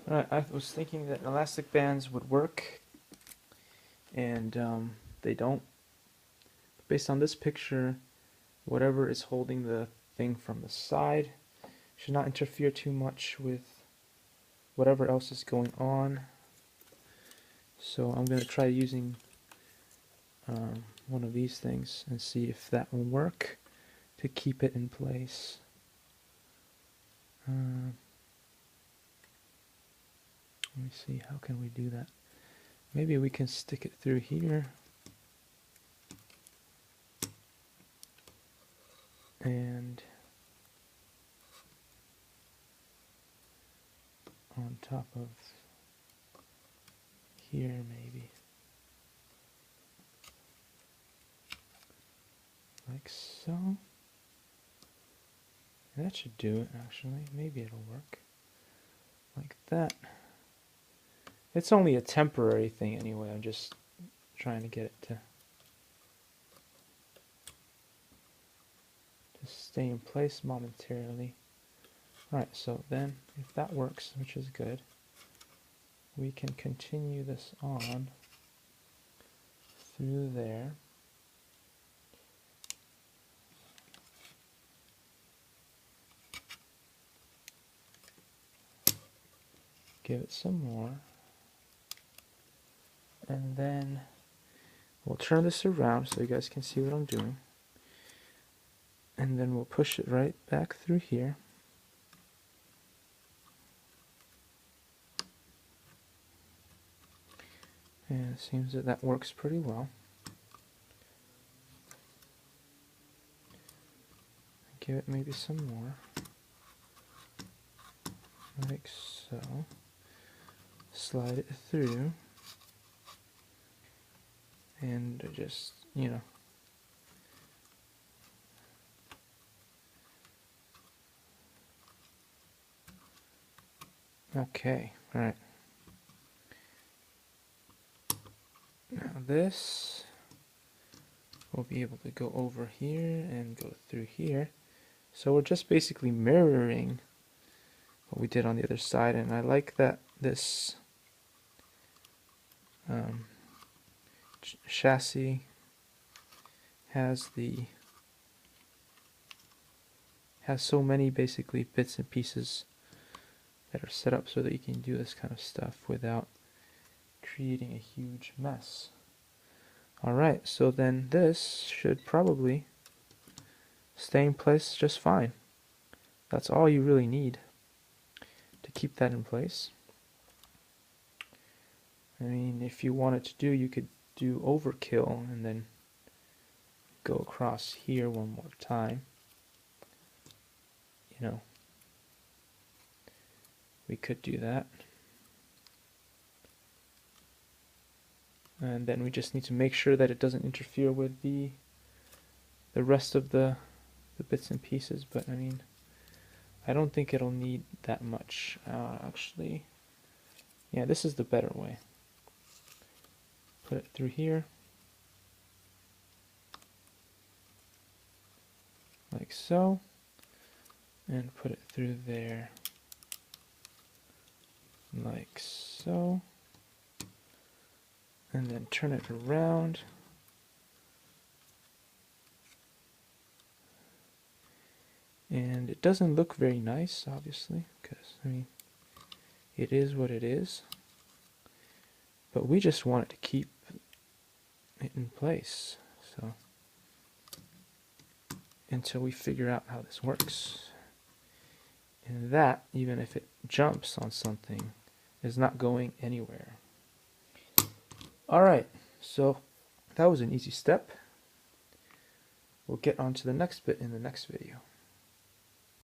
Alright, I was thinking that elastic bands would work, and they don't. Based on this picture, whatever is holding the thing from the side should not interfere too much with whatever else is going on. So I'm going to try using one of these things and see if that will work to keep it in place. Let me see, how can we do that? Maybe we can stick it through here. And on top of here, maybe. Like so. That should do it, actually. Maybe it'll work. Like that. It's only a temporary thing anyway. I'm just trying to get it to stay in place momentarily. Alright, so then if that works, which is good, we can continue this on through there. Give it some more. And then we'll turn this around so you guys can see what I'm doing. And then we'll push it right back through here. And it seems that that works pretty well. Give it maybe some more. Like so. Slide it through. And just, you know, okay, alright. Now this will be able to go over here and go through here. So we're just basically mirroring what we did on the other side, and I like that this chassis has so many basically bits and pieces that are set up so that you can do this kind of stuff without creating a huge mess. Alright, so then this should probably stay in place just fine. That's all you really need to keep that in place. I mean, if you wanted to do, you could do overkill and then go across here one more time. You know, we could do that. And then we just need to make sure that it doesn't interfere with the rest of the bits and pieces, but I mean, I don't think it'll need that much. Actually, yeah, this is the better way. Put it through here, like so, and put it through there, like so, and then turn it around. And it doesn't look very nice, obviously, because, I mean, it is what it is. But we just want it to keep it in place, so until we figure out how this works. And that, even if it jumps on something, is not going anywhere. Alright, so that was an easy step. We'll get on to the next bit in the next video.